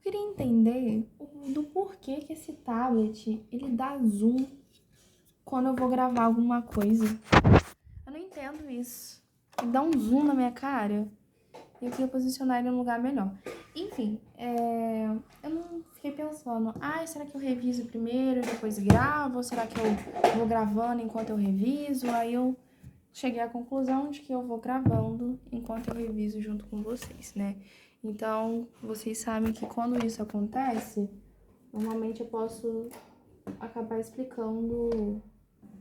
queria entender do porquê que esse tablet, ele dá zoom quando eu vou gravar alguma coisa. Eu não entendo isso. Ele dá um zoom na minha cara e eu queria posicionar ele em um lugar melhor. Enfim, eu não fiquei pensando, será que eu reviso primeiro e depois gravo? Ou será que eu vou gravando enquanto eu reviso? Aí eu cheguei à conclusão de que eu vou gravando enquanto eu reviso junto com vocês, né? Então, vocês sabem que quando isso acontece, normalmente eu posso acabar explicando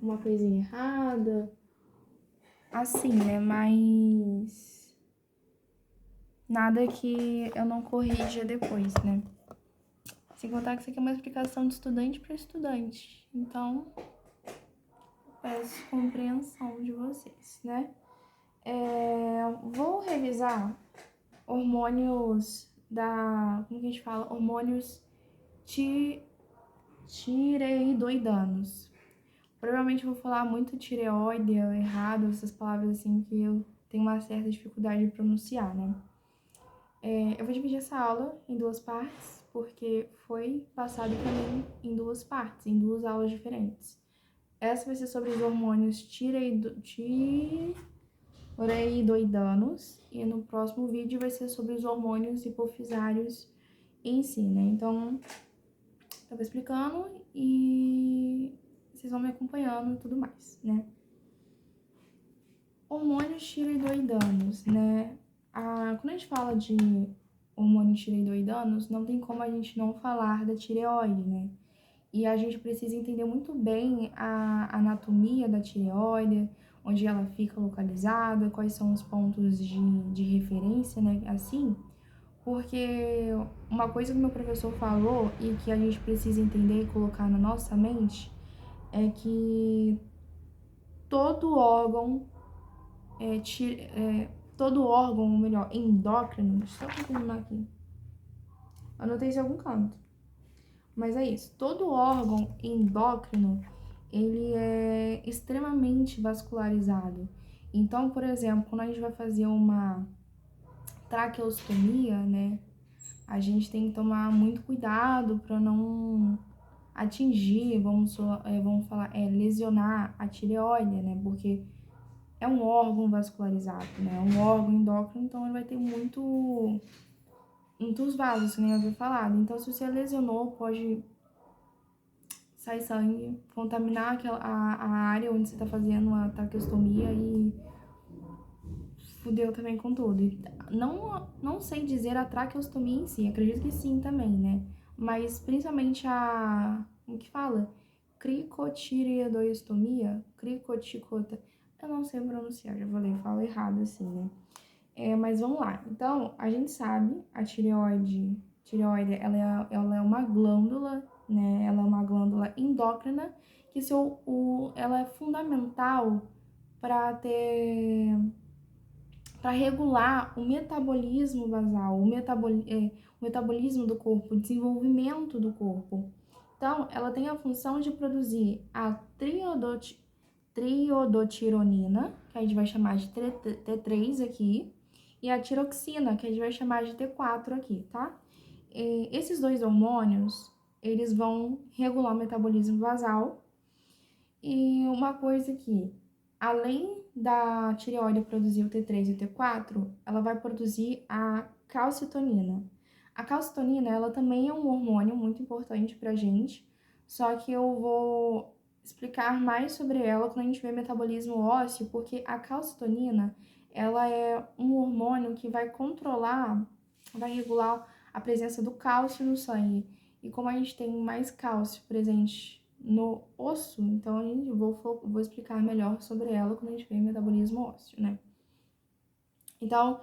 uma coisinha errada, assim, né? Mas nada que eu não corrija depois, né? Sem contar que isso aqui é uma explicação de estudante para estudante. Então, peço compreensão de vocês, né? Vou revisar hormônios como que a gente fala? Hormônios tireoidanos. Provavelmente vou falar muito tireoide errado, essas palavras assim que eu tenho uma certa dificuldade de pronunciar, né? Eu vou dividir essa aula em duas partes, porque foi passado para mim em duas partes, em duas aulas diferentes. Essa vai ser sobre os hormônios tireoidanos e no próximo vídeo vai ser sobre os hormônios hipofisários em si, né? Então, eu vou explicando e vocês vão me acompanhando e tudo mais, né? Hormônios tireoidanos, né? Quando a gente fala de hormônios tireoidanos, não tem como a gente não falar da tireoide, né? E a gente precisa entender muito bem a anatomia da tireoide, onde ela fica localizada, quais são os pontos de referência, né? Assim, porque uma coisa que meu professor falou e que a gente precisa entender e colocar na nossa mente é que todo órgão, todo órgão, ou melhor, endócrino, deixa eu só confirmar aqui, anotei isso em algum canto, mas é isso, todo órgão endócrino, ele é extremamente vascularizado. Então, por exemplo, quando a gente vai fazer uma traqueostomia, né, a gente tem que tomar muito cuidado para não atingir, vamos falar, lesionar a tireoide, né? Porque é um órgão vascularizado, né? É um órgão endócrino, então ele vai ter muitos vasos, que nem eu havia falado. Então, se você lesionou, pode sair sangue, contaminar a área onde você tá fazendo a traqueostomia e fudeu também com tudo. E não sei dizer a traqueostomia em si, acredito que sim também, né? Mas principalmente como que fala? Cricotireoidostomia, cricoticota, eu não sei pronunciar, já falei, falo errado assim, né? Mas vamos lá. Então, a gente sabe, a tireoide, ela é uma glândula, né? Ela é uma glândula endócrina que ela é fundamental para regular o metabolismo basal, o metabolismo do corpo, o desenvolvimento do corpo. Então, ela tem a função de produzir a triodotironina, que a gente vai chamar de T3 aqui, e a tiroxina, que a gente vai chamar de T4 aqui, tá? Esses dois hormônios, eles vão regular o metabolismo basal. E uma coisa que, além da tireoide produzir o T3 e o T4, ela vai produzir a calcitonina. A calcitonina, ela também é um hormônio muito importante pra gente, só que eu vou explicar mais sobre ela quando a gente vê metabolismo ósseo, porque a calcitonina, ela é um hormônio que vai regular a presença do cálcio no sangue. E como a gente tem mais cálcio presente no osso, então vou explicar melhor sobre ela quando a gente vê metabolismo ósseo, né? Então,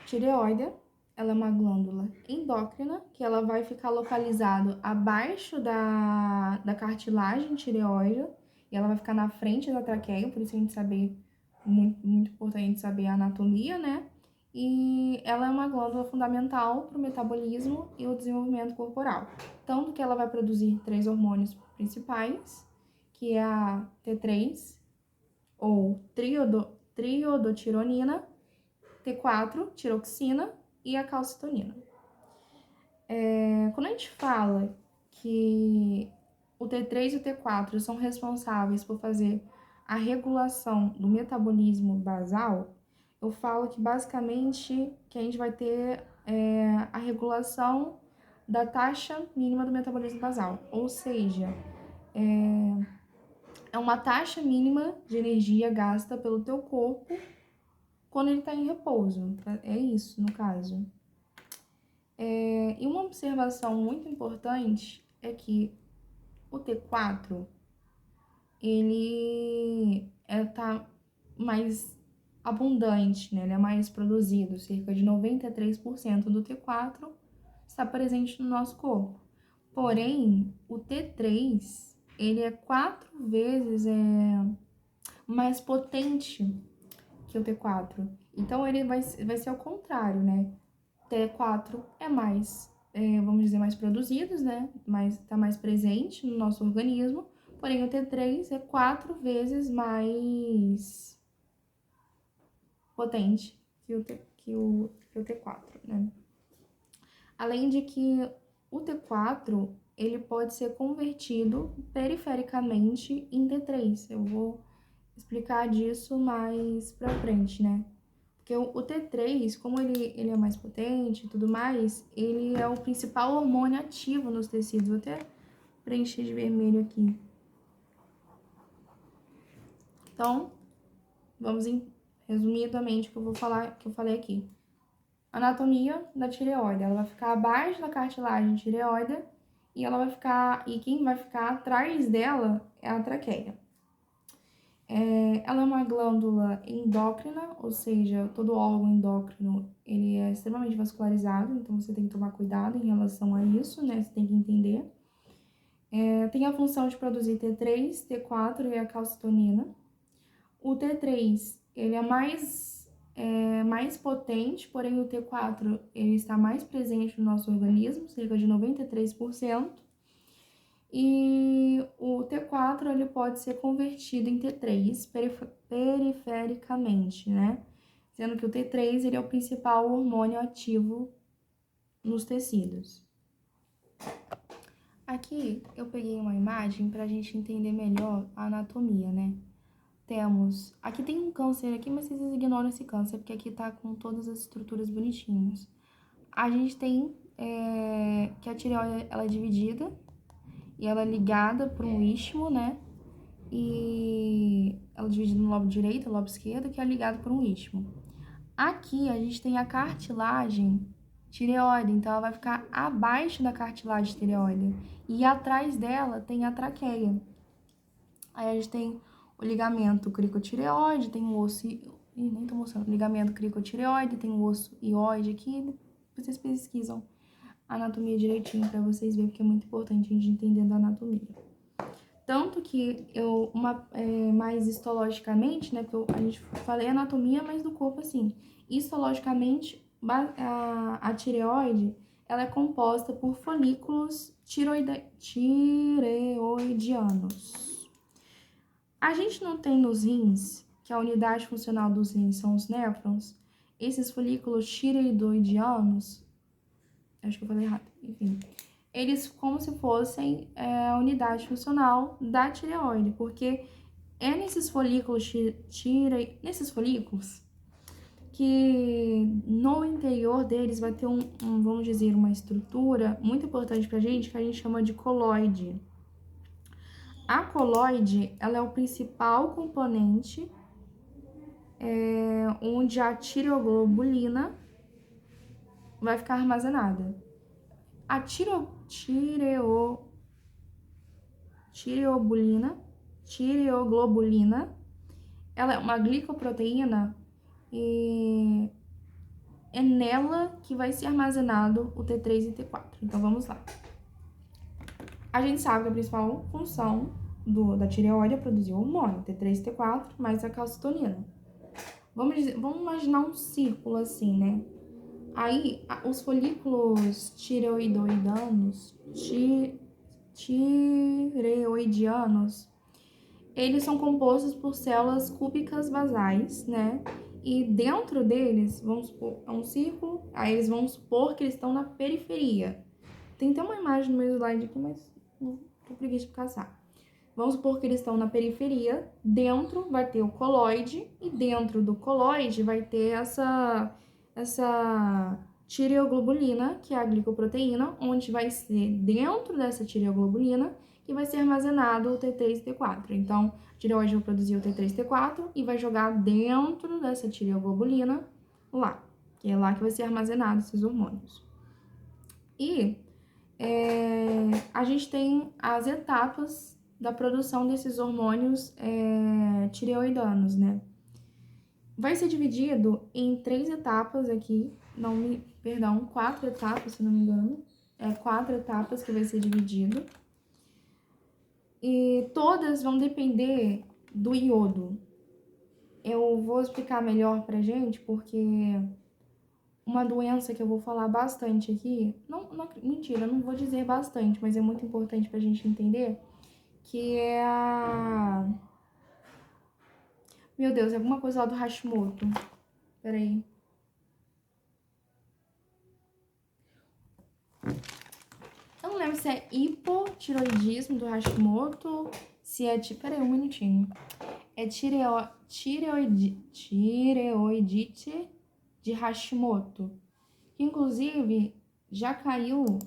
tireoide, ela é uma glândula endócrina, que ela vai ficar localizada abaixo da cartilagem tireoide, e ela vai ficar na frente da traqueia, por isso a gente saber, muito importante saber a anatomia, né? E ela é uma glândula fundamental para o metabolismo e o desenvolvimento corporal. Tanto que ela vai produzir 3 hormônios principais, que é a T3, ou triodotironina, T4, tiroxina e a calcitonina. quando a gente fala que o T3 e o T4 são responsáveis por fazer a regulação do metabolismo basal, eu falo que basicamente que a gente vai ter a regulação da taxa mínima do metabolismo basal, ou seja, é uma taxa mínima de energia gasta pelo teu corpo quando ele está em repouso. É isso, no caso. E uma observação muito importante é que o T4, ele tá mais abundante, né? Ele é mais produzido, cerca de 93% do T4 está presente no nosso corpo. Porém, o T3, ele é 4 vezes mais potente que o T4. Então, ele vai ser ao contrário, né? T4 é mais, vamos dizer, mais produzidos, né? Tá mais presente no nosso organismo. Porém, o T3 é 4 vezes mais potente que o T4, né? Além de que o T4, ele pode ser convertido perifericamente em T3. Eu vou explicar disso mais pra frente, né? Porque o T3, como ele é mais potente e tudo mais, ele é o principal hormônio ativo nos tecidos. Vou até preencher de vermelho aqui. Então, vamos resumidamente o que eu falei aqui. Anatomia da tireoide, ela vai ficar abaixo da cartilagem tireoide e quem vai ficar atrás dela é a traqueia. Ela é uma glândula endócrina, ou seja, todo órgão endócrino ele é extremamente vascularizado, então você tem que tomar cuidado em relação a isso, né? Você tem que entender. Tem a função de produzir T3, T4 e a calcitonina. O T3 ele é mais potente, porém o T4 ele está mais presente no nosso organismo, cerca de 93%. E o T4 ele pode ser convertido em T3 perifericamente, né? Sendo que o T3 ele é o principal hormônio ativo nos tecidos. Aqui eu peguei uma imagem para a gente entender melhor a anatomia, né? Aqui tem um câncer aqui, mas vocês ignoram esse câncer, porque aqui tá com todas as estruturas bonitinhas. A gente tem que a tireoide ela é dividida e ela é ligada por um istmo, né? E ela é dividida no lobo direito e no lobo esquerdo, que é ligado por um istmo. Aqui a gente tem a cartilagem tireoide, então ela vai ficar abaixo da cartilagem tireoide. E atrás dela tem a traqueia. Aí a gente tem o ligamento cricotireoide, tem o osso... nem tô mostrando. Ligamento cricotireoide, tem o osso ióide aqui. Vocês pesquisam a anatomia direitinho pra vocês verem, porque é muito importante a gente entender da anatomia. Tanto que mais histologicamente, né, porque a gente falei anatomia, mas do corpo assim. Histologicamente, a tireoide, ela é composta por folículos tireoidianos. A gente não tem nos rins, que a unidade funcional dos rins são os néfrons, esses folículos tireoidianos, acho que eu falei errado, enfim, eles como se fossem a unidade funcional da tireoide, porque é nesses folículos que no interior deles vai ter vamos dizer, uma estrutura muito importante pra gente, que a gente chama de coloide. A coloide, ela é o principal componente onde a tireoglobulina vai ficar armazenada. A tireoglobulina, ela é uma glicoproteína e é nela que vai ser armazenado o T3 e T4. Então, vamos lá. A gente sabe que a principal função da tireoide é produzir o hormônio, T3 e T4, mais a calcitonina. Vamos imaginar um círculo assim, né? Aí, os folículos tireoidianos, eles são compostos por células cúbicas basais, né? E dentro deles, vamos supor, é um círculo, aí eles vão supor que eles estão na periferia. Tem até uma imagem no meu slide aqui, mas não tô preguiça de caçar. Vamos supor que eles estão na periferia, dentro vai ter o coloide, e dentro do coloide vai ter essa tireoglobulina, que é a glicoproteína, onde vai ser dentro dessa tireoglobulina que vai ser armazenado o T3 e T4. Então, a tireoide vai produzir o T3 e T4 e vai jogar dentro dessa tireoglobulina lá, que é lá que vai ser armazenado esses hormônios. E a gente tem as etapas da produção desses hormônios tireoidanos, né? Vai ser dividido em 3 etapas aqui, perdão, 4 etapas, se não me engano. 4 etapas que vai ser dividido. E todas vão depender do iodo. Eu vou explicar melhor pra gente, porque uma doença que eu vou falar bastante aqui, mentira, eu não vou dizer bastante, mas é muito importante pra gente entender, que é a... Meu Deus, é alguma coisa lá do Hashimoto. Peraí. Eu não lembro se é hipotiroidismo do Hashimoto, se é tipo... Peraí, um minutinho. É tireoidite de Hashimoto. Que, inclusive, já caiu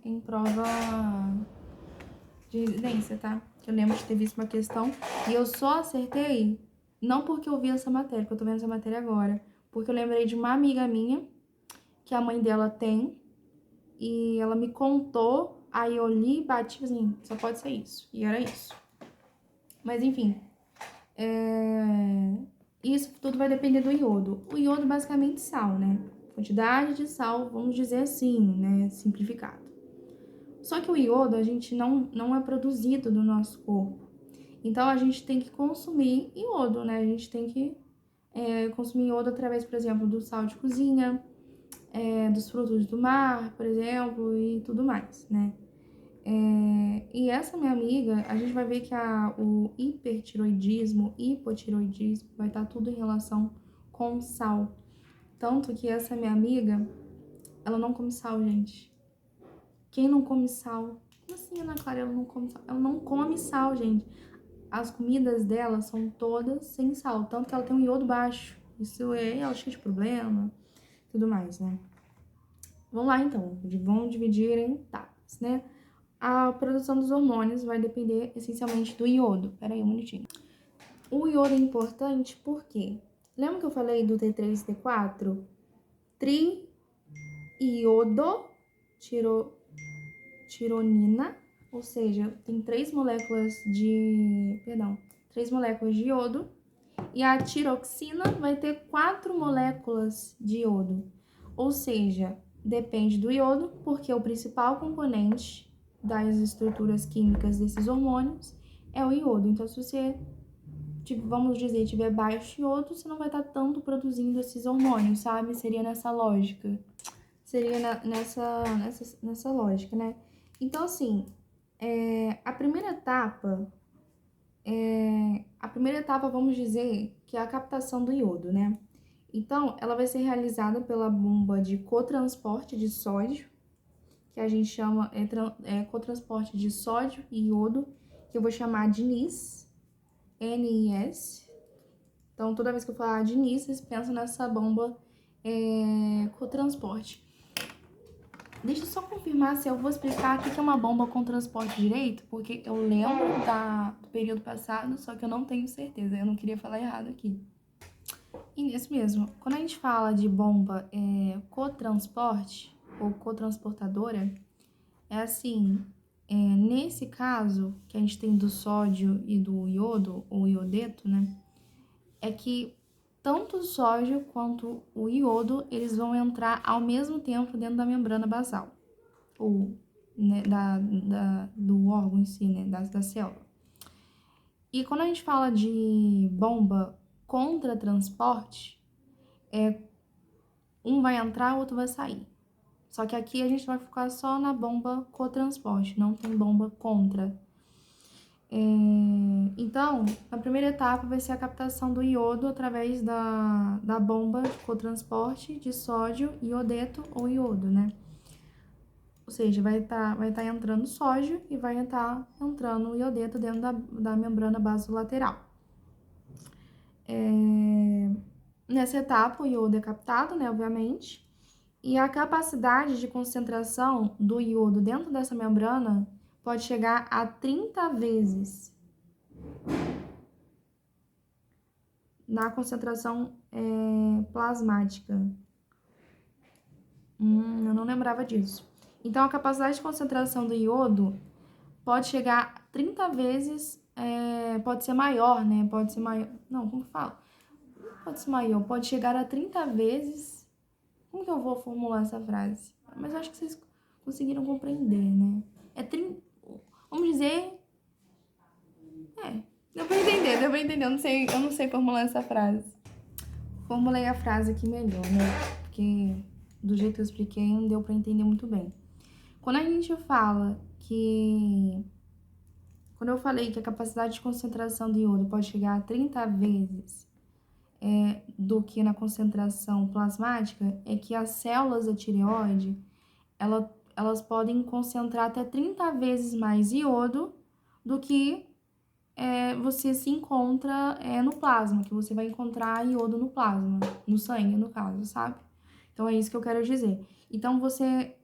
em prova de residência, tá? Eu lembro de ter visto uma questão e eu só acertei, não porque eu vi essa matéria, porque eu tô vendo essa matéria agora, porque eu lembrei de uma amiga minha, que a mãe dela tem, e ela me contou, aí eu li e bati assim, só pode ser isso. E era isso. Mas enfim, isso tudo vai depender do iodo. O iodo basicamente sal, né? Quantidade de sal, vamos dizer assim, né? Simplificado. Só que o iodo a gente não é produzido no nosso corpo. Então a gente tem que consumir iodo, né? A gente tem que consumir iodo através, por exemplo, do sal de cozinha, dos frutos do mar, por exemplo, e tudo mais, né? E essa minha amiga, a gente vai ver que o hipertiroidismo, hipotiroidismo, vai estar tudo em relação com sal. Tanto que essa minha amiga, ela não come sal, gente. Quem não come sal? Como assim, Ana Clara, ela não come sal? Ela não come sal, gente. As comidas dela são todas sem sal, tanto que ela tem um iodo baixo. Isso ela cheia de problema, tudo mais, né? Vamos lá, então. Vamos dividir em etapas, né? A produção dos hormônios vai depender essencialmente do iodo. Pera aí um minutinho. O iodo é importante porque... Lembra que eu falei do T3 e T4? Tironina, ou seja, tem 3 moléculas de... Perdão, 3 moléculas de iodo. E a tiroxina vai ter 4 moléculas de iodo. Ou seja, depende do iodo, porque o principal componente das estruturas químicas desses hormônios é o iodo. Então, se você, vamos dizer, tiver baixo iodo, você não vai estar tanto produzindo esses hormônios, sabe? Seria nessa lógica. Seria nessa lógica, né? Então, assim, a primeira etapa, vamos dizer, que é a captação do iodo, né? Então, ela vai ser realizada pela bomba de cotransporte de sódio, que a gente chama cotransporte de sódio e iodo, que eu vou chamar de NIS, NIS. Então, toda vez que eu falar de NIS, vocês pensam nessa bomba cotransporte. Deixa eu só confirmar se eu vou explicar o que é uma bomba com transporte direito, porque eu lembro do período passado, só que eu não tenho certeza, eu não queria falar errado aqui. E nesse mesmo, quando a gente fala de bomba cotransporte ou cotransportadora, é assim, nesse caso que a gente tem do sódio e do iodo, ou iodeto, né, é que tanto o sódio quanto o iodo, eles vão entrar ao mesmo tempo dentro da membrana basal, ou né, do órgão em si, né, da célula. E quando a gente fala de bomba contra transporte, um vai entrar, o outro vai sair. Só que aqui a gente vai focar só na bomba cotransporte, não tem bomba contra. Então, a primeira etapa vai ser a captação do iodo através da bomba de cotransporte de sódio, iodeto ou iodo, né? Ou seja, vai tá entrando sódio e vai estar entrando o iodeto dentro da membrana basolateral. Nessa etapa, o iodo é captado, né, obviamente, e a capacidade de concentração do iodo dentro dessa membrana pode chegar a 30 vezes na concentração plasmática. Eu não lembrava disso. Então, a capacidade de concentração do iodo pode chegar a 30 vezes, pode ser maior, né? Pode ser maior. Não, como que fala? Pode ser maior, pode chegar a 30 vezes. Como que eu vou formular essa frase? Mas eu acho que vocês conseguiram compreender, né? Vamos dizer. Deu pra entender. Eu não sei formular essa frase. Formulei a frase aqui melhor, né? Porque do jeito que eu expliquei não deu pra entender muito bem. Quando a gente fala que... Quando eu falei que a capacidade de concentração de iodo pode chegar a 30 vezes do que na concentração plasmática, é que as células da tireoide, elas podem concentrar até 30 vezes mais iodo do que você se encontra no plasma, que você vai encontrar iodo no plasma, no sangue, no caso, sabe? Então, é isso que eu quero dizer. Então, você...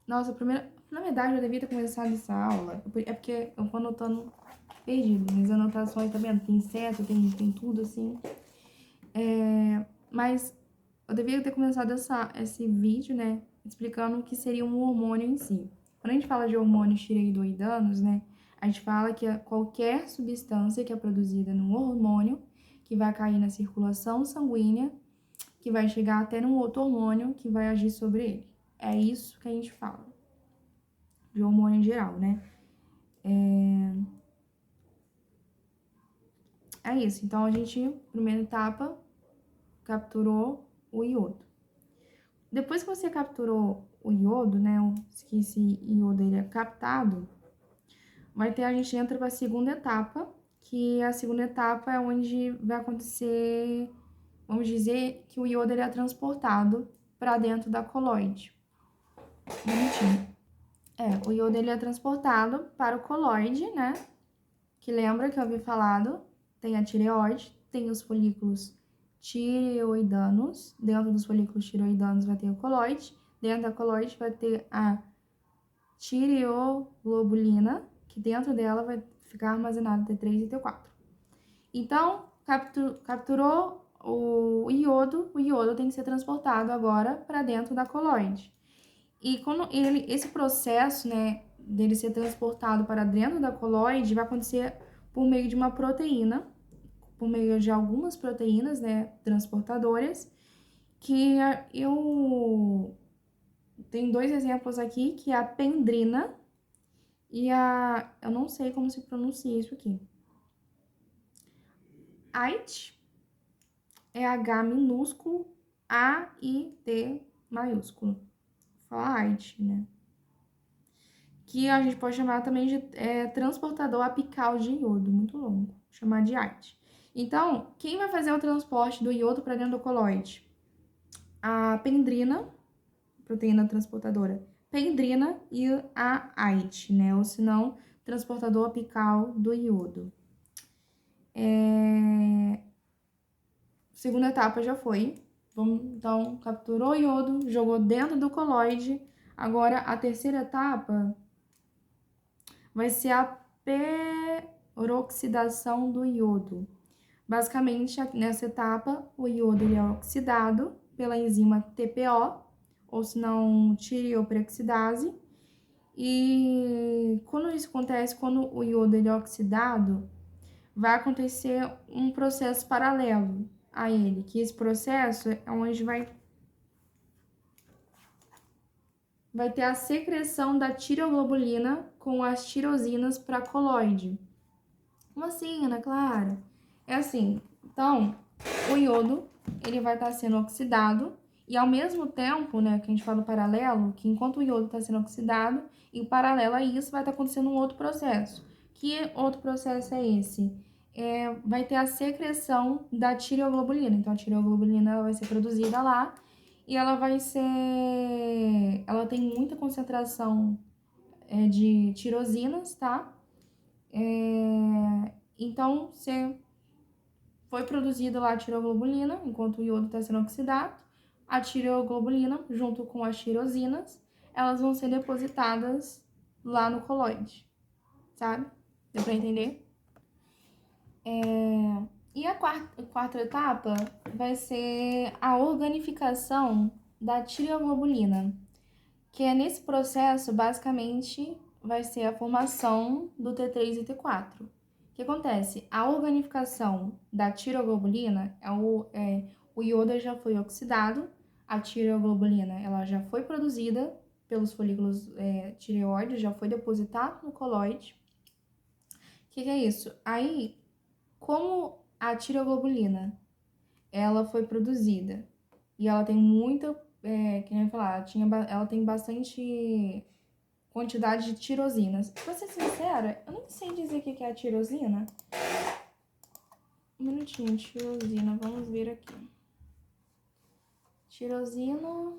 Nossa, primeiro... Na verdade, eu devia ter começado essa aula. É porque eu vou anotando perdido. Minhas anotações, tá vendo? Tem inseto, tem tudo, assim. Mas eu devia ter começado esse vídeo, né? Explicando o que seria um hormônio em si. Quando a gente fala de hormônios tireoidianos, né? A gente fala que qualquer substância que é produzida no hormônio, que vai cair na circulação sanguínea, que vai chegar até num outro hormônio que vai agir sobre ele. É isso que a gente fala de hormônio em geral, né? É isso. Então, a gente, primeira etapa, capturou o iodo. Depois que você capturou o iodo, né? Que esse iodo ele é captado, a gente entra para a segunda etapa, que a segunda etapa é onde vai acontecer, vamos dizer, que o iodo ele é transportado para dentro da coloide. Bonitinho. O iodo ele é transportado para o coloide, né? Que lembra que eu havia falado, tem a tireoide, tem os folículos tireoidanos. Dentro dos folículos tireoidanos vai ter o coloide. Dentro da coloide vai ter a tireoglobulina, que dentro dela vai ficar armazenado T3 e T4. Então, capturou o iodo tem que ser transportado agora para dentro da coloide. E quando esse processo, né, dele ser transportado para dentro da coloide vai acontecer por meio de uma proteína, por meio de algumas proteínas, né, transportadoras, que eu tenho dois exemplos aqui, que é a pendrina e eu não sei como se pronuncia isso aqui. AIT é H minúsculo, A-I-T maiúsculo. Fala AIT, né? Que a gente pode chamar também de transportador apical de iodo, muito longo, chamar de AIT. Então, quem vai fazer o transporte do iodo para dentro do coloide? A pendrina, proteína transportadora, pendrina e a AIT, né? Ou se não, transportador apical do iodo. Segunda etapa já foi. Então, capturou o iodo, jogou dentro do coloide. Agora, a terceira etapa vai ser a peroxidação do iodo. Basicamente, nessa etapa, o iodo ele é oxidado pela enzima TPO, ou se não, tireoperoxidase. E quando isso acontece, quando o iodo ele é oxidado, vai acontecer um processo paralelo a ele, que esse processo é onde vai ter a secreção da tireoglobulina com as tirosinas para coloide. Como assim, Ana Clara? É assim, então, o iodo, ele vai estar sendo oxidado E ao mesmo tempo, né, que a gente fala no paralelo, que enquanto o iodo está sendo oxidado, em paralelo a isso vai estar acontecendo um outro processo. Que outro processo é esse? Vai ter a secreção da tireoglobulina. Então, a tireoglobulina ela vai ser produzida lá e ela vai ser... Ela tem muita concentração de tirosinas, tá? Então, foi produzida lá a tireoglobulina, enquanto o iodo está sendo oxidado. A tireoglobulina, junto com as tirosinas, elas vão ser depositadas lá no coloide, sabe? Deu pra entender? E a quarta etapa vai ser a organificação da tireoglobulina, que é nesse processo, basicamente, vai ser a formação do T3 e T4. O que acontece? A organificação da tireoglobulina, o iodo já foi oxidado, a tireoglobulina ela já foi produzida pelos folículos tireoides, já foi depositado no coloide. O que é isso? Aí, como a tireoglobulina ela foi produzida e ela tem muita, que nem eu falar, ela tem bastante quantidade de tirosinas. Pra ser sincera, eu nem sei dizer o que é a tirosina. Um minutinho, tirosina, vamos ver aqui. Tirosina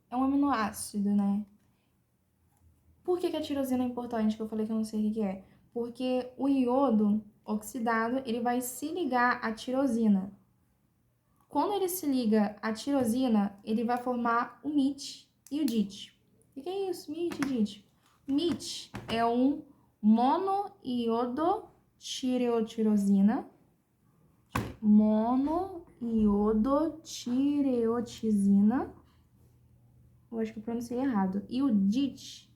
é um aminoácido, né? Por que a tirosina é importante? Que eu falei que eu não sei o que é. Porque o iodo oxidado, ele vai se ligar à tirosina. Quando ele se liga à tirosina, ele vai formar o MIT e o DIT. O que é isso, MIT e DIT? MIT é um monoiodotireotirosina. Monoiodotireotisina. Eu acho que eu pronunciei errado. E o DIT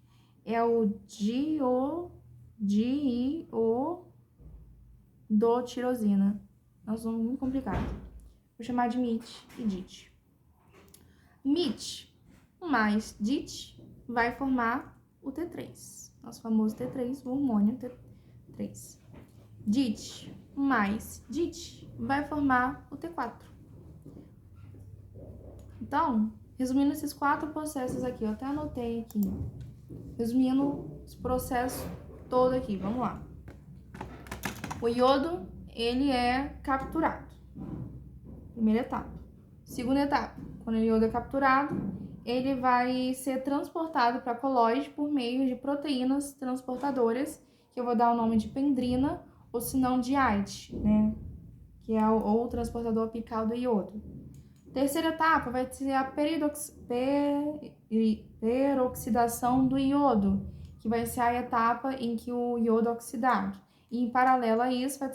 é o diiodotirosina. Nossa, um nome muito complicado. Vou chamar de MIT e DIT. MIT mais DIT vai formar o T3. Nosso famoso T3, o hormônio T3. DIT mais DIT vai formar o T4. Então, resumindo esses 4 processos aqui, eu até anotei aqui. Resumindo os processos todo aqui, vamos lá. O iodo, ele é capturado. Primeira etapa. Segunda etapa, quando o iodo é capturado, ele vai ser transportado para a coloide por meio de proteínas transportadoras, que eu vou dar o nome de pendrina, ou se não de AIT, né? Que é o transportador apical do iodo. Terceira etapa vai ser a peroxidação do iodo, que vai ser a etapa em que o iodo é oxidado. E em paralelo a isso vai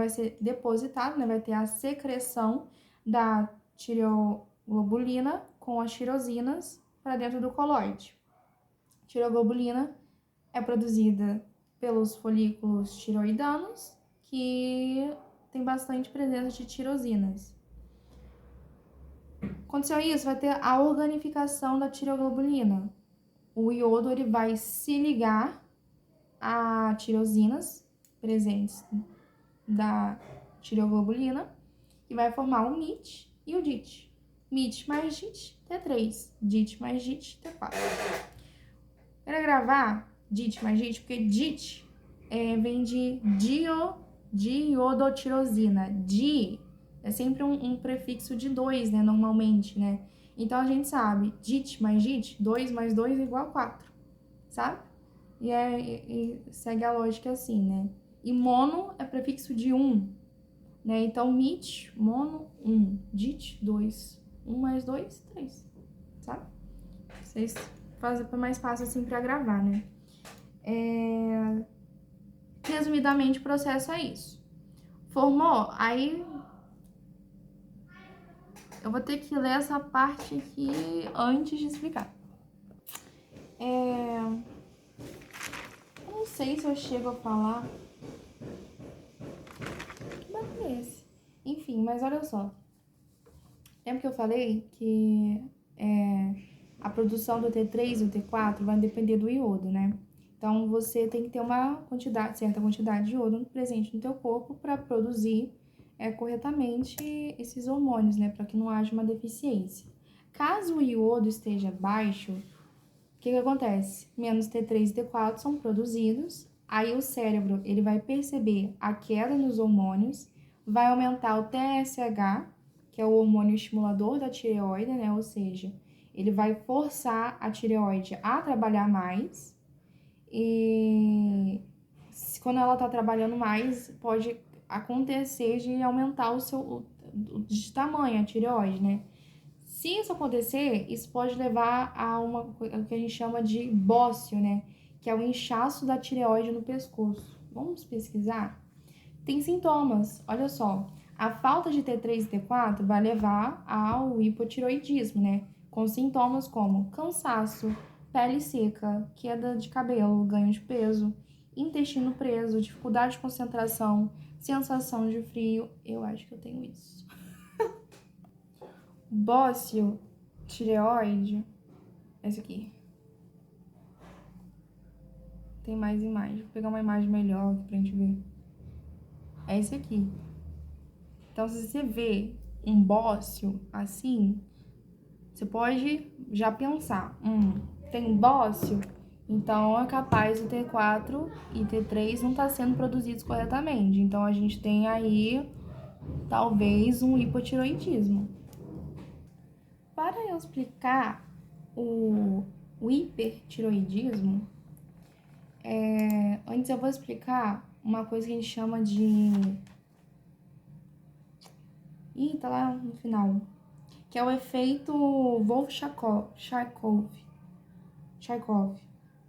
ser depositado, né? Vai ter a secreção da tireoglobulina com as tirosinas para dentro do coloide. A tireoglobulina é produzida pelos folículos tiroidanos, que tem bastante presença de tirosinas. Aconteceu isso, vai ter a organificação da tireoglobulina. O iodo ele vai se ligar a tirosinas presentes da tireoglobulina e vai formar o MIT e o DIT. MIT mais DIT, T3. DIT mais DIT, T4. Quero gravar DIT mais DIT, porque DIT vem de diodotirosina. Di é sempre um prefixo de 2, né, normalmente, né? Então, a gente sabe, DIT mais DIT, 2 mais 2 é igual a 4, sabe? E segue a lógica assim, né? E mono é prefixo de 1, né? Então, MIT, mono, 1, DIT, 2. 1 mais 2, 3, sabe? Vocês fazem mais fácil assim pra gravar, né? Resumidamente, o processo é isso. Formou? Aí eu vou ter que ler essa parte aqui antes de explicar. Eu não sei se eu chego a falar. Que barulho é esse? Enfim, mas olha só. Lembra que eu falei que a produção do T3 e do T4 vai depender do iodo, né? Então, você tem que ter uma certa quantidade de iodo presente no teu corpo para produzir corretamente esses hormônios, né, para que não haja uma deficiência. Caso o iodo esteja baixo, o que acontece? Menos T3 e T4 são produzidos, aí o cérebro ele vai perceber a queda nos hormônios, vai aumentar o TSH, que é o hormônio estimulador da tireoide, né? Ou seja, ele vai forçar a tireoide a trabalhar mais e quando ela está trabalhando mais, pode acontecer de aumentar de tamanho a tireoide, né? Se isso acontecer, isso pode levar a o que a gente chama de bócio, né? Que é o inchaço da tireoide no pescoço. Vamos pesquisar? Tem sintomas, olha só. A falta de T3 e T4 vai levar ao hipotireoidismo, né? Com sintomas como cansaço, pele seca, queda de cabelo, ganho de peso, intestino preso, dificuldade de concentração, sensação de frio. Eu acho que eu tenho isso. Bócio, tireoide, essa aqui. Tem mais imagem. Vou pegar uma imagem melhor aqui pra gente ver. É esse aqui. Então, se você vê um bócio assim, você pode já pensar, tem um bócio, então é capaz o T4 e T3 não estar sendo produzidos corretamente. Então, a gente tem aí, talvez, um hipotireoidismo. Para eu explicar o hipertireoidismo, antes eu vou explicar uma coisa que a gente chama de... tá lá no final. Que é o efeito Wolff-Chaikoff.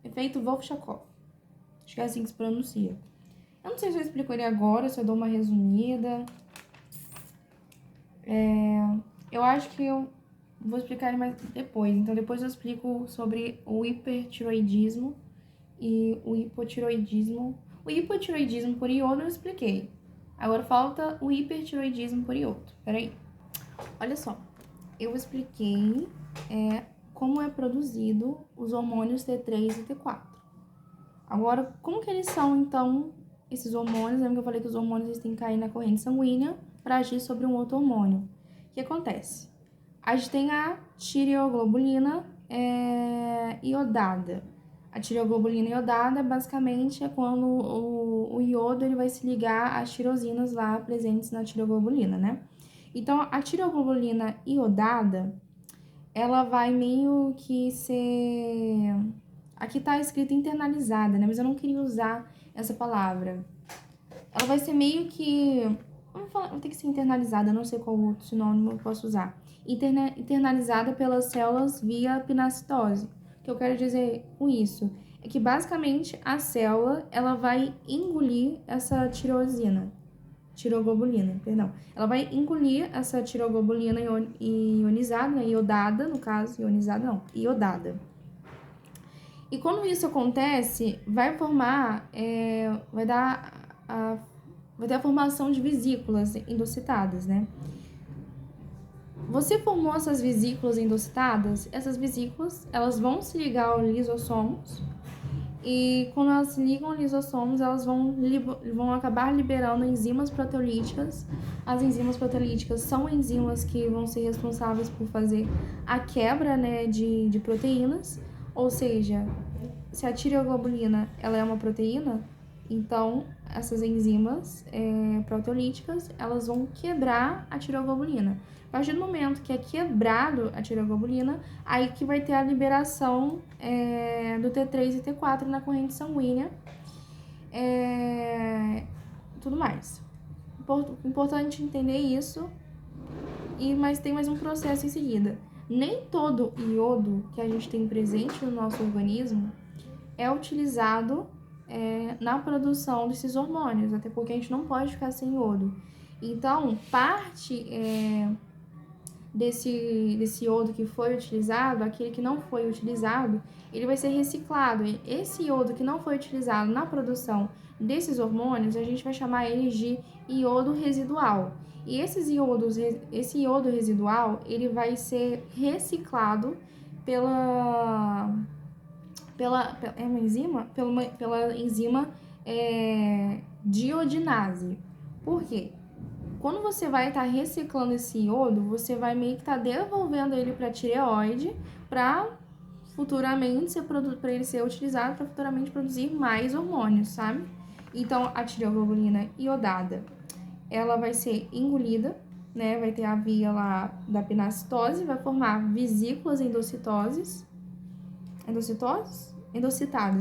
Efeito Wolff-Chaikoff. Acho que é assim que se pronuncia. Eu não sei se eu explico ele agora, se eu dou uma resumida. Eu acho que eu vou explicar ele mais depois. Então, depois eu explico sobre o hipertiroidismo e o hipotiroidismo. O hipotiroidismo por iodo eu expliquei. Agora falta o hipertiroidismo por iodo. Peraí. Olha só. Eu expliquei como é produzido os hormônios T3 e T4. Agora, como que eles são, então, esses hormônios? Lembra que eu falei que os hormônios eles têm que cair na corrente sanguínea para agir sobre um outro hormônio. O que acontece? A gente tem a tireoglobulina iodada. A tireoglobulina iodada, basicamente, é quando o iodo ele vai se ligar às tirosinas lá presentes na tireoglobulina, né? Então, a tireoglobulina iodada, ela vai meio que ser... Aqui tá escrito internalizada, né? Mas eu não queria usar essa palavra. Ela vai ser meio que... Vou ter que ser internalizada, não sei qual outro sinônimo eu posso usar. Internalizada pelas células via pinacitose. O que eu quero dizer com isso é que, basicamente, a célula, ela vai engolir essa tireoglobulina, perdão. Ela vai engolir essa tireoglobulina ionizada, né? Iodada, no caso, ionizada não, iodada. E quando isso acontece, vai formar, vai ter a formação de vesículas endocitadas, né? Você formou essas vesículas endocitadas, essas vesículas, elas vão se ligar aos lisossomos, e quando elas se ligam aos lisossomos, elas vão acabar liberando enzimas proteolíticas. As enzimas proteolíticas são enzimas que vão ser responsáveis por fazer a quebra, né, de proteínas, ou seja, se a tireoglobulina ela é uma proteína, então essas enzimas proteolíticas elas vão quebrar a tireoglobulina. A partir do momento que é quebrado a tireoglobulina, aí que vai ter a liberação do T3 e T4 na corrente sanguínea, tudo mais. Importante entender isso, mas tem mais um processo em seguida. Nem todo iodo que a gente tem presente no nosso organismo é utilizado na produção desses hormônios, até porque a gente não pode ficar sem iodo. Então, parte desse iodo que foi utilizado, aquele que não foi utilizado, ele vai ser reciclado. E esse iodo que não foi utilizado na produção desses hormônios, a gente vai chamar eles de iodo residual. E esse iodo residual, ele vai ser reciclado pela enzima diodinase. Por quê? quando você vai estar reciclando esse iodo, você vai meio que estar devolvendo ele para a tireoide para futuramente para ele ser utilizado para futuramente produzir mais hormônios, sabe? Então, a tireoglobulina iodada, ela vai ser engolida, né? Vai ter a via lá da pinacitose, vai formar vesículas endocitadas,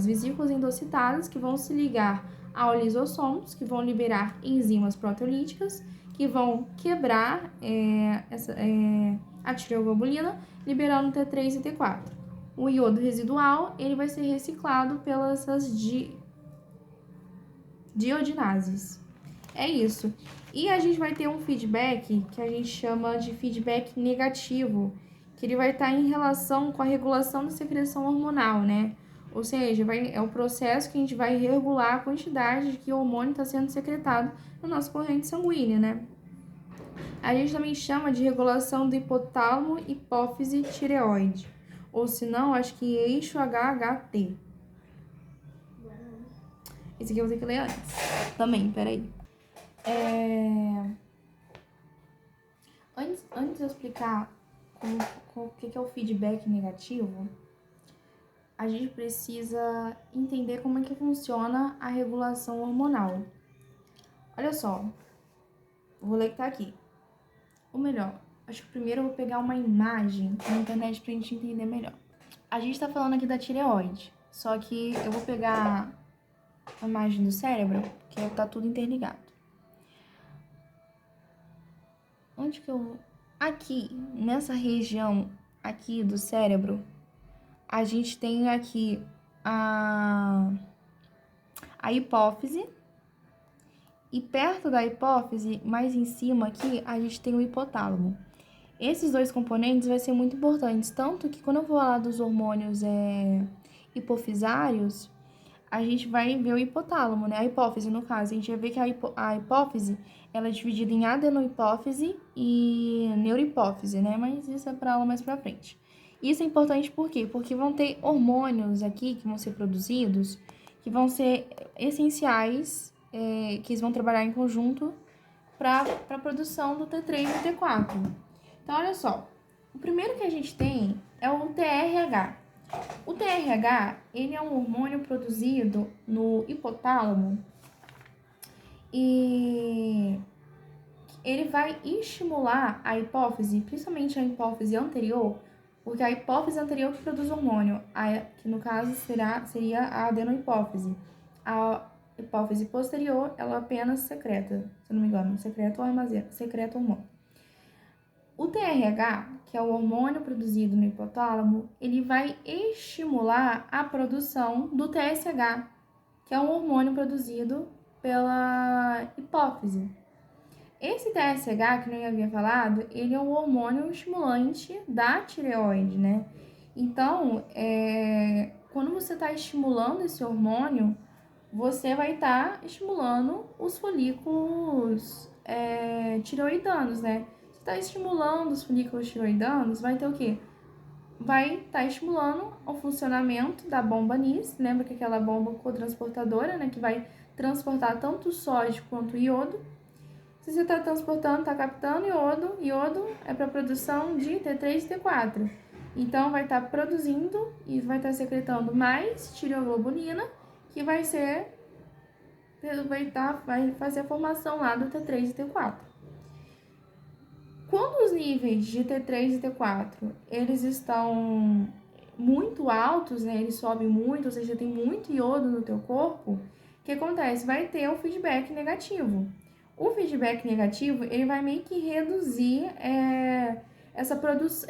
vesículas endocitadas que vão se ligar ao lisossomos, que vão liberar enzimas proteolíticas, que vão quebrar a tireoglobulina, liberando T3 e T4. O iodo residual, ele vai ser reciclado pelas diodinases. É isso. E a gente vai ter um feedback que a gente chama de feedback negativo, que ele vai estar em relação com a regulação da secreção hormonal, né? Ou seja, é o processo que a gente vai regular a quantidade de que o hormônio está sendo secretado na nossa corrente sanguínea, né? A gente também chama de regulação do hipotálamo, hipófise, tireoide. Ou se não, acho que eixo HHT. Esse aqui eu vou ter que ler antes. Também, peraí. Antes de eu explicar o que é o feedback negativo, a gente precisa entender como é que funciona a regulação hormonal. Olha só, vou ler que tá aqui. Ou melhor, acho que primeiro eu vou pegar uma imagem na internet pra gente entender melhor. A gente tá falando aqui da tireoide, só que eu vou pegar a imagem do cérebro, que tá tudo interligado. Onde que eu... Aqui, nessa região aqui do cérebro, a gente tem aqui a hipófise. E perto da hipófise, mais em cima aqui, a gente tem o hipotálamo. Esses dois componentes vão ser muito importantes, tanto que quando eu vou falar dos hormônios hipofisários, a gente vai ver o hipotálamo, né? A hipófise, no caso, a gente vai ver que a hipófise, ela é dividida em adenohipófise e neurohipófise, né? Mas isso é para aula mais pra frente. Isso é importante por quê? Porque vão ter hormônios aqui que vão ser produzidos, que vão ser essenciais, que eles vão trabalhar em conjunto para a produção do T3 e T4. Então, olha só, o primeiro que a gente tem é o TRH. O TRH, ele é um hormônio produzido no hipotálamo e ele vai estimular a hipófise, principalmente a hipófise anterior, porque a hipófise anterior que produz hormônio, que no caso seria a adenohipófise. A hipófise posterior, ela apenas secreta, se não me engano, secreta hormônio. O TRH, que é o hormônio produzido no hipotálamo, ele vai estimular a produção do TSH, que é um hormônio produzido pela hipófise. Esse TSH, que eu havia falado, ele é um hormônio estimulante da tireoide, né? Então, quando você está estimulando esse hormônio, você vai estar estimulando os folículos tireoidanos, né? Se está estimulando os folículos tireoidanos, vai ter o quê? Vai estar estimulando o funcionamento da bomba NIS, lembra que aquela bomba cotransportadora, né? Que vai transportar tanto o sódio quanto o iodo. Se você está transportando, está captando iodo é para produção de T3 e T4. Então, vai estar produzindo e vai estar secretando mais tireoglobulina, que vai fazer a formação lá do T3 e T4. Quando os níveis de T3 e T4, eles estão muito altos, né, eles sobem muito, ou seja, tem muito iodo no teu corpo, o que acontece? Vai ter o feedback negativo. O feedback negativo, ele vai meio que reduzir essa produção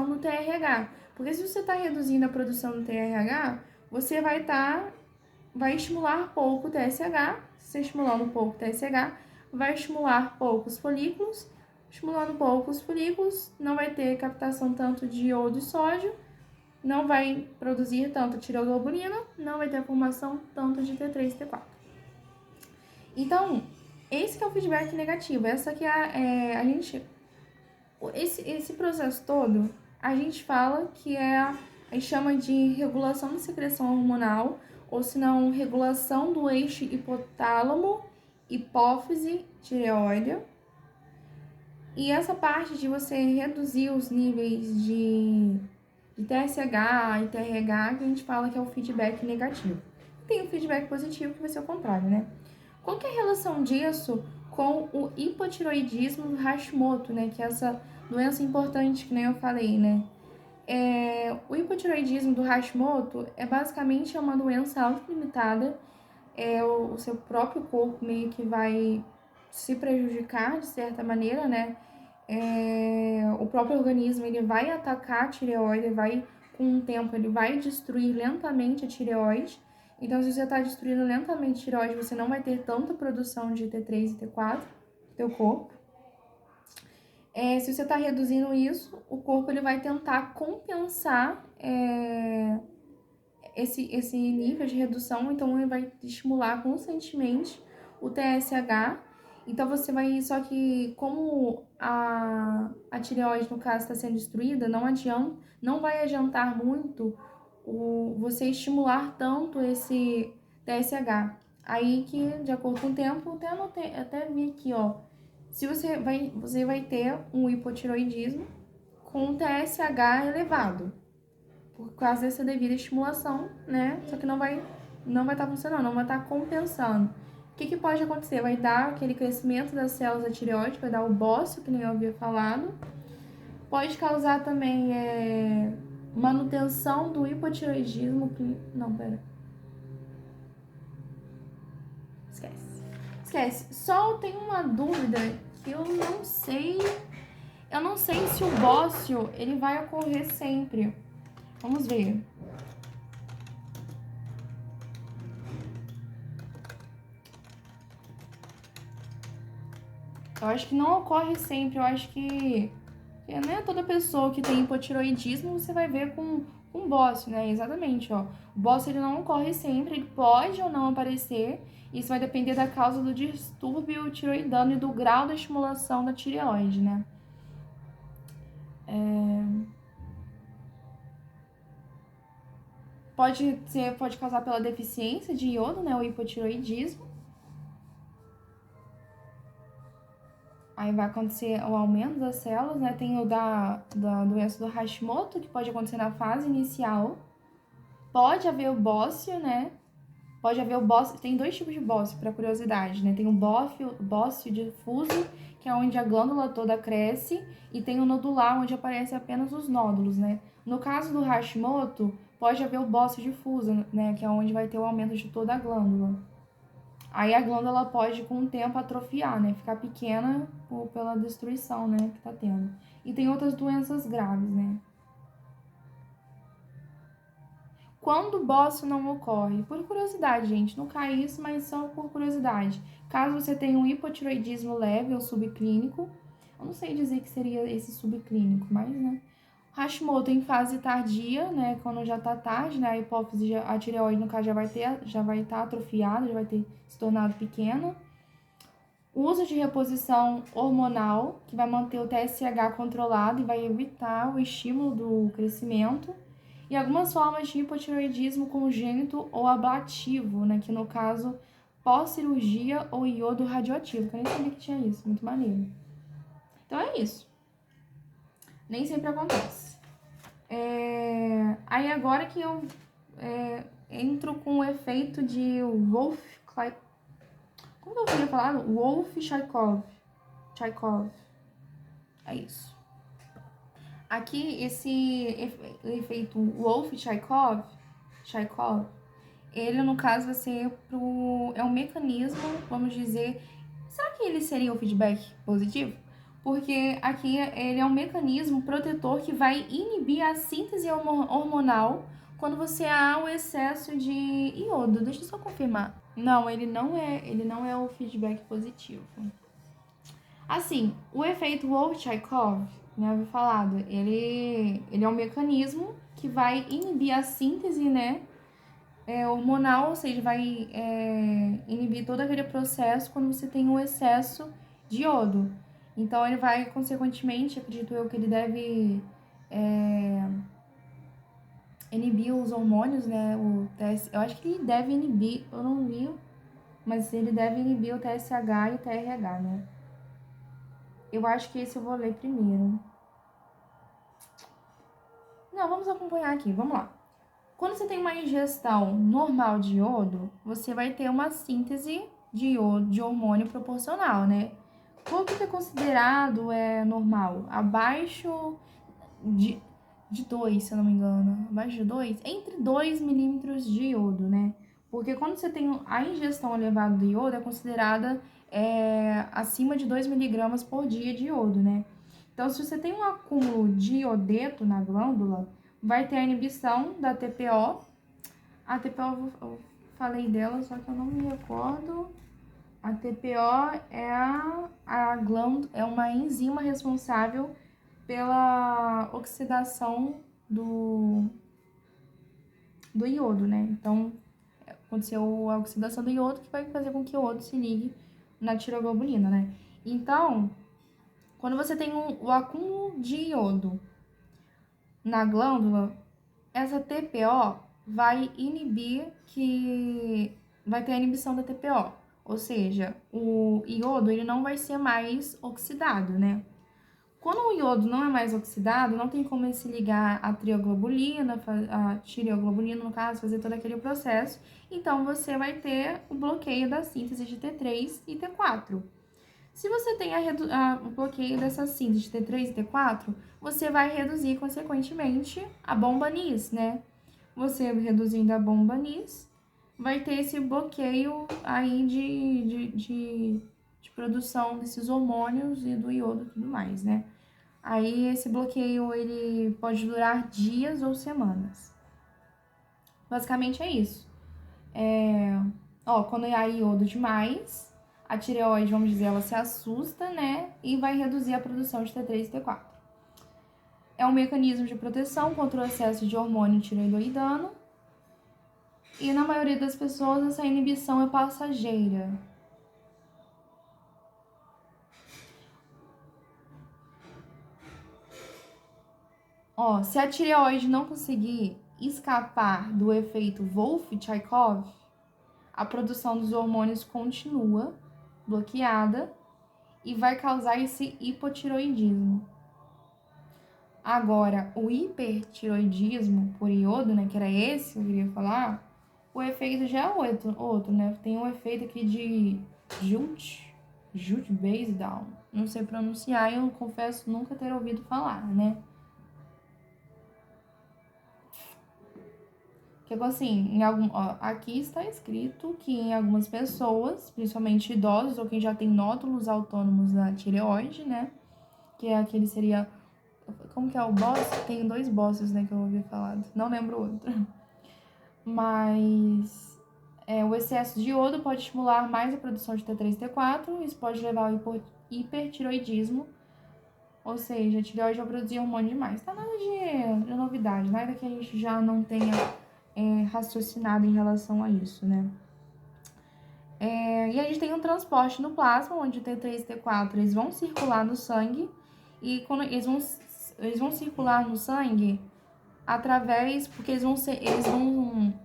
do TRH. Porque se você está reduzindo a produção do TRH, você vai estimular pouco o TSH. Se você estimulando pouco o TSH, vai estimular poucos folículos. Estimulando poucos folículos, não vai ter captação tanto de iodo e sódio, não vai produzir tanto tireoglobulina, não vai ter a formação tanto de T3 e T4. Então, esse que é o feedback negativo. Essa que a gente... Esse processo todo, a gente fala que a gente chama de regulação da secreção hormonal, ou se não, regulação do eixo hipotálamo, hipófise, tireoide. E essa parte de você reduzir os níveis de TSH e TRH, que a gente fala que é o feedback negativo. Tem o feedback positivo, que vai ser o contrário, né? Qual que é a relação disso com o hipotiroidismo do Hashimoto, né? Que é essa doença importante, que nem eu falei, né? O hipotiroidismo do Hashimoto é basicamente uma doença autolimitada. O seu próprio corpo meio que vai se prejudicar de certa maneira, né? O próprio organismo ele vai atacar a tireoide, com o tempo ele vai destruir lentamente a tireoide. Então, se você está destruindo lentamente a tireoide, você não vai ter tanta produção de T3 e T4 no teu corpo. Se você está reduzindo isso, o corpo ele vai tentar compensar esse nível de redução, então ele vai estimular constantemente o TSH. Então você vai, só que como a tireoide no caso está sendo destruída, não vai adiantar muito você estimular tanto esse TSH. Aí que, de acordo com o tempo, até vi aqui, ó, se você vai ter um hipotiroidismo com TSH elevado por causa dessa devida estimulação, né? Só que não vai estar funcionando, não vai estar compensando. O que pode acontecer? Vai dar aquele crescimento das células da tireoide, vai dar o bócio, que nem eu havia falado. Pode causar também manutenção do hipotireoidismo. Não, pera. Esquece. Só tenho uma dúvida que eu não sei. Eu não sei se o bócio ele vai ocorrer sempre. Vamos ver. Eu acho que não ocorre sempre. Eu acho que não é toda pessoa que tem hipotiroidismo você vai ver com bócio, né? Exatamente, ó. O bócio ele não ocorre sempre, ele pode ou não aparecer. Isso vai depender da causa do distúrbio tiroidano e do grau da estimulação da tireoide, né? Pode causar pela deficiência de iodo, né? O hipotiroidismo. Aí vai acontecer o aumento das células, né? Tem o da doença do Hashimoto, que pode acontecer na fase inicial. Pode haver o bócio, né? Pode haver o bócio, tem dois tipos de bócio, para curiosidade, né? Tem o bócio difuso, que é onde a glândula toda cresce, e tem o nodular, onde aparecem apenas os nódulos, né? No caso do Hashimoto, pode haver o bócio difuso, né? Que é onde vai ter o aumento de toda a glândula. Aí a glândula pode, com o tempo, atrofiar, né? Ficar pequena pela destruição, né? Que tá tendo. E tem outras doenças graves, né? Quando o bócio não ocorre? Por curiosidade, gente. Não cai isso, mas só por curiosidade. Caso você tenha um hipotiroidismo leve ou subclínico, eu não sei dizer que seria esse subclínico, mas, né? Hashimoto em fase tardia, né? Quando já tá tarde, né? A hipófise, a tireoide, no caso, já vai estar atrofiada, já vai ter se tornado pequena. O uso de reposição hormonal, que vai manter o TSH controlado e vai evitar o estímulo do crescimento. E algumas formas de hipotireoidismo congênito ou ablativo, né? Que no caso, pós-cirurgia ou iodo radioativo, que eu nem sabia que tinha isso, muito maneiro. Então é isso. Nem sempre acontece. Aí agora que eu entro com o efeito de Wolff, como eu tinha falado? Wolff-Chaikov. É isso. Aqui, esse efeito Wolff-Chaikov, ele, no caso, vai ser é um mecanismo, vamos dizer... Será que ele seria o feedback positivo? Porque aqui ele é um mecanismo protetor que vai inibir a síntese hormonal quando você há o excesso de iodo. Deixa eu só confirmar. Não, ele não é o feedback positivo. Assim, o efeito Wolff-Chaikov, né, eu havia falado, ele é um mecanismo que vai inibir a síntese, né, hormonal, ou seja, vai inibir todo aquele processo quando você tem um excesso de iodo. Então, ele vai, consequentemente, acredito eu que ele deve inibir os hormônios, né, eu acho que ele deve inibir, eu não li, Mas ele deve inibir o TSH e o TRH, né? Eu acho que esse eu vou ler primeiro. Não, vamos acompanhar aqui, vamos lá. Quando você tem uma ingestão normal de iodo, você vai ter uma síntese de iodo, de hormônio proporcional, né? Quanto que é considerado normal? Abaixo de 2, se eu não me engano. Abaixo de 2? Entre 2 milímetros de iodo, né? Porque quando você tem a ingestão elevada de iodo, é considerada acima de 2 miligramas por dia de iodo, né? Então, se você tem um acúmulo de iodeto na glândula, vai ter a inibição da TPO. A TPO, eu falei dela, só que eu não me recordo. A TPO é uma enzima responsável pela oxidação do iodo, né? Então, aconteceu a oxidação do iodo que vai fazer com que o iodo se ligue na tireoglobulina, né? Então, quando você tem o acúmulo de iodo na glândula, essa TPO vai vai ter a inibição da TPO. Ou seja, o iodo ele não vai ser mais oxidado, né? Quando o iodo não é mais oxidado, não tem como ele se ligar à a tireoglobulina, no caso, fazer todo aquele processo. Então, você vai ter o bloqueio da síntese de T3 e T4. Se você tem o bloqueio dessa síntese de T3 e T4, você vai reduzir, consequentemente, a bomba NIS, né? Você reduzindo a bomba NIS, vai ter esse bloqueio aí de produção desses hormônios e do iodo e tudo mais, né? Aí esse bloqueio ele pode durar dias ou semanas. Basicamente é isso. Quando há iodo demais, a tireoide, vamos dizer, ela se assusta, né? E vai reduzir a produção de T3 e T4. É um mecanismo de proteção contra o excesso de hormônio tireoidoidano. E na maioria das pessoas, essa inibição é passageira. Se a tireoide não conseguir escapar do efeito Wolff-Chaikoff, a produção dos hormônios continua bloqueada e vai causar esse hipotiroidismo. Agora, o hipertiroidismo por iodo, né, que era esse que eu queria falar, o efeito já é outro, né? Tem um efeito aqui de Jut-Basedown. Não sei pronunciar, eu confesso nunca ter ouvido falar, né? Que assim, aqui está escrito que em algumas pessoas, principalmente idosos ou quem já tem nódulos autônomos na tireoide, né? Que é aquele seria... Como que é o boss? Tem 2 bosses, né, que eu ouvi falar. Não lembro o outro. Mas o excesso de iodo pode estimular mais a produção de T3 e T4. Isso pode levar ao hipertiroidismo. Ou seja, a tireoide vai produzir hormônio demais. Tá nada de novidade, nada que a gente já não tenha raciocinado em relação a isso, né? E a gente tem um transporte no plasma, onde o T3 e T4 eles vão circular no sangue. E quando eles vão circular no sangue porque eles vão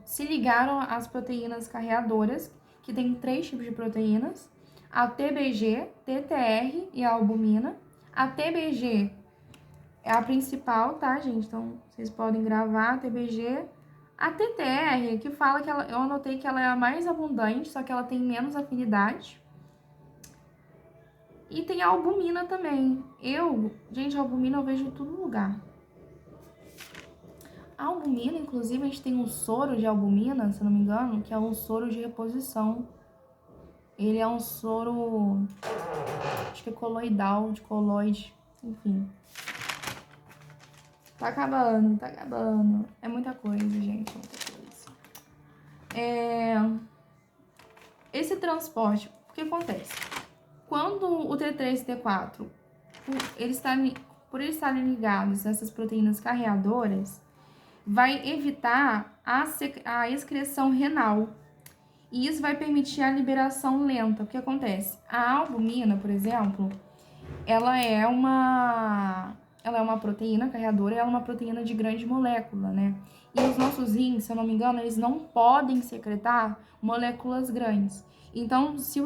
se ligar às proteínas carreadoras, que tem 3 tipos de proteínas: a TBG, TTR e a albumina. A TBG é a principal, tá, gente? Então, vocês podem gravar a TBG. A TTR, que fala que eu anotei que ela é a mais abundante, só que ela tem menos afinidade. E tem a albumina também. Gente, a albumina eu vejo em todo lugar. A albumina, inclusive, a gente tem um soro de albumina, se eu não me engano, que é um soro de reposição. Ele é um soro, acho que é coloidal, de coloide, enfim. Tá acabando. É muita coisa, gente, muita coisa. Esse transporte, o que acontece? Quando o T3 e T4, por eles estarem ligados a essas proteínas carreadoras, vai evitar a excreção renal. E isso vai permitir a liberação lenta. O que acontece? A albumina, por exemplo, ela é uma proteína carreadora, ela é uma proteína de grande molécula, né? E os nossos rins, se eu não me engano, eles não podem secretar moléculas grandes. Então, se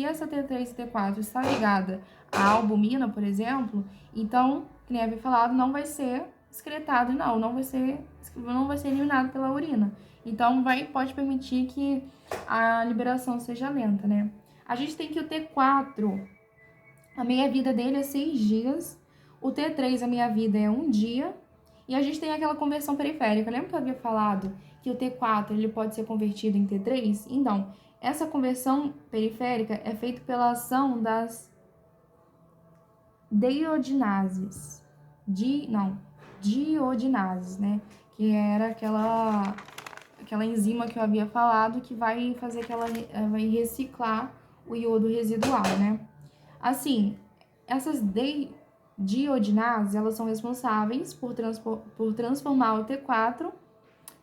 essa T3 e T4 está ligada à albumina, por exemplo, então, que nem havia falado, não vai ser excretado, não vai ser eliminado pela urina. Então, pode permitir que a liberação seja lenta, né? A gente tem que o T4, a meia-vida dele é 6 dias, o T3, a meia-vida é 1 dia, e a gente tem aquela conversão periférica. Lembra que eu havia falado que o T4 ele pode ser convertido em T3? Então, essa conversão periférica é feita pela ação das diodinases, né? Que era aquela enzima que eu havia falado que vai fazer vai reciclar o iodo residual, né? Assim, essas diodinases, elas são responsáveis por transformar o T4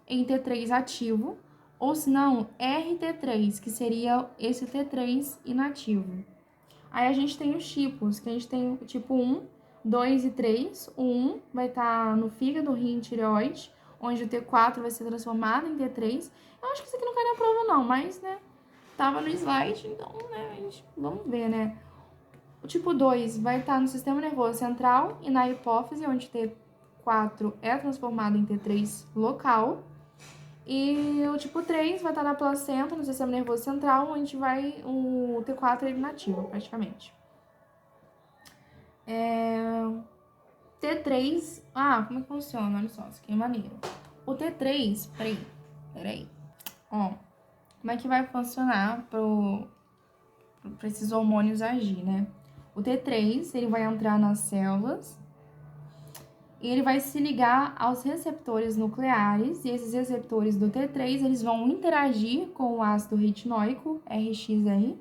em T3 ativo, ou se não, RT3, que seria esse T3 inativo. Aí a gente tem os tipos, que a gente tem o tipo 1, 2 e 3. O 1 vai estar no fígado, rim e tireoide, onde o T4 vai ser transformado em T3. Eu acho que isso aqui não cai na prova não, mas, né, tava no slide, então, né, vamos ver, né. O tipo 2 vai estar no sistema nervoso central e na hipófise, onde T4 é transformado em T3 local. E o tipo 3 vai estar na placenta, no sistema nervoso central, onde o T4 é inativo, praticamente. T3, como é que funciona? Olha só, isso aqui é maneiro. O T3, peraí. Ó, como é que vai funcionar para esses hormônios agir, né? O T3, ele vai entrar nas células e ele vai se ligar aos receptores nucleares, e esses receptores do T3, eles vão interagir com o ácido retinóico, RXR,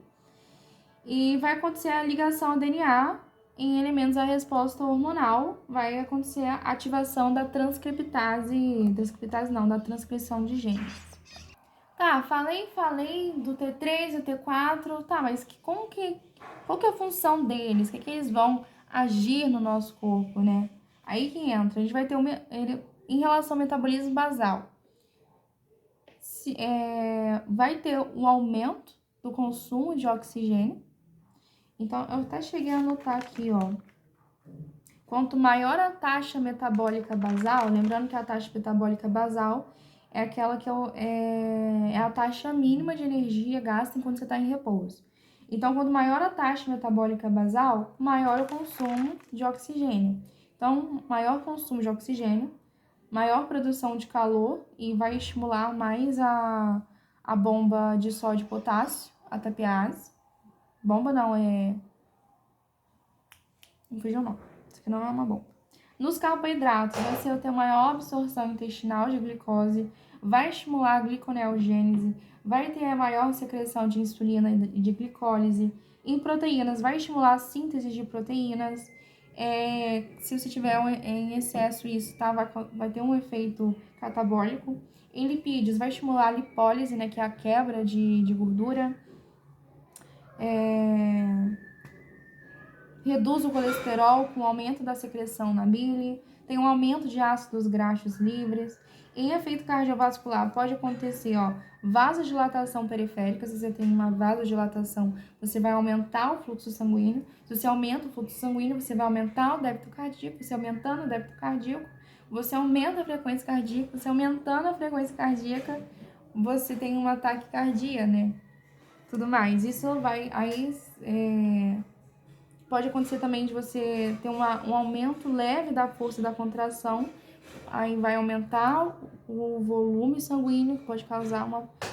e vai acontecer a ligação ao DNA em elementos da resposta hormonal, vai acontecer a ativação da da transcrição de genes. Tá, falei do T3 e T4, tá, mas qual que é a função deles? O que eles vão agir no nosso corpo, né? Aí que entra, a gente vai ter em relação ao metabolismo basal, vai ter um aumento do consumo de oxigênio. Então, eu até cheguei a anotar aqui, ó. Quanto maior a taxa metabólica basal, lembrando que a taxa metabólica basal é aquela que é a taxa mínima de energia gasta enquanto você está em repouso. Então, quanto maior a taxa metabólica basal, maior o consumo de oxigênio. Então, maior consumo de oxigênio, maior produção de calor e vai estimular mais a bomba de sódio e potássio, a tapease. Bomba não, não fugiu não. Isso aqui não é uma bomba. Nos carboidratos, vai ser ter maior absorção intestinal de glicose, vai estimular a gliconeogênese, vai ter a maior secreção de insulina e de glicólise. Em proteínas, vai estimular a síntese de proteínas. Se você tiver em excesso isso, tá? Vai ter um efeito catabólico. Em lipídios, vai estimular a lipólise, né? Que é a quebra de gordura. Reduz o colesterol com aumento da secreção na bile, tem um aumento de ácidos graxos livres. Em efeito cardiovascular, pode acontecer, vasodilatação periférica. Se você tem uma vasodilatação, você vai aumentar o fluxo sanguíneo. Se você aumenta o fluxo sanguíneo, você vai aumentar o débito cardíaco. Você aumentando o débito cardíaco, você aumenta a frequência cardíaca. Você aumentando a frequência cardíaca, você tem um ataque cardíaco, né? Tudo mais. Isso vai... Pode acontecer também de você ter um aumento leve da força da contração, aí vai aumentar o volume sanguíneo, que pode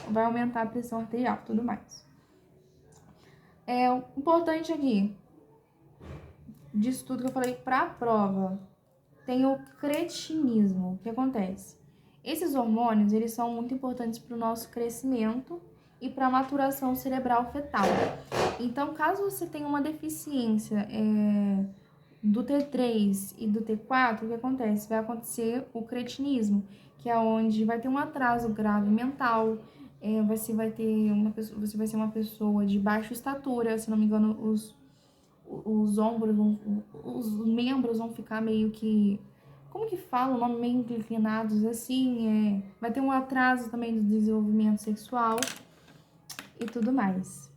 vai aumentar a pressão arterial, tudo mais. O importante aqui, disso tudo que eu falei para a prova, tem o cretinismo. O que acontece? Esses hormônios, eles são muito importantes para o nosso crescimento e para a maturação cerebral fetal. Então, caso você tenha uma deficiência do T3 e do T4, o que acontece? Vai acontecer o cretinismo, que é onde vai ter um atraso grave mental, você vai ser uma pessoa de baixa estatura, se não me engano, os ombros, os membros vão ficar meio que... Como que fala o nome? Meio inclinados, assim. Vai ter um atraso também do desenvolvimento sexual. e tudo mais.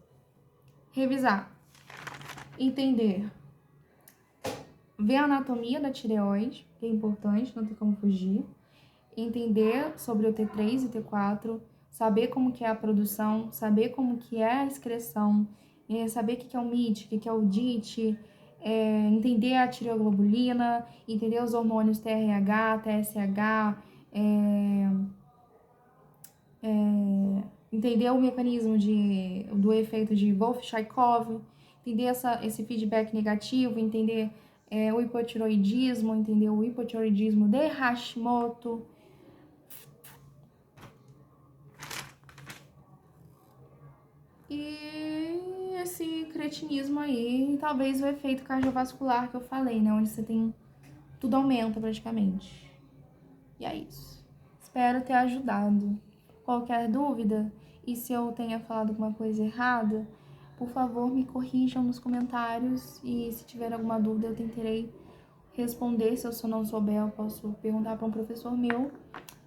Revisar, entender, ver a anatomia da tireoide, que é importante, não tem como fugir, entender sobre o T3 e T4, saber como que é a produção, saber como que é a excreção, saber o que é o MIT, o que é o DIT, entender a tireoglobulina, entender os hormônios TRH, TSH, entender o mecanismo do efeito de Wolff-Chaikov, entender esse feedback negativo, entender o hipotiroidismo, entender o hipotiroidismo de Hashimoto. E esse cretinismo aí, talvez o efeito cardiovascular que eu falei, né? Onde você tem... tudo aumenta praticamente. E é isso. Espero ter ajudado. Qualquer dúvida, e se eu tenha falado alguma coisa errada, por favor, me corrijam nos comentários. E se tiver alguma dúvida, eu tentarei responder. Se eu não souber, eu posso perguntar para um professor meu,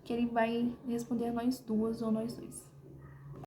que ele vai responder nós duas ou nós dois.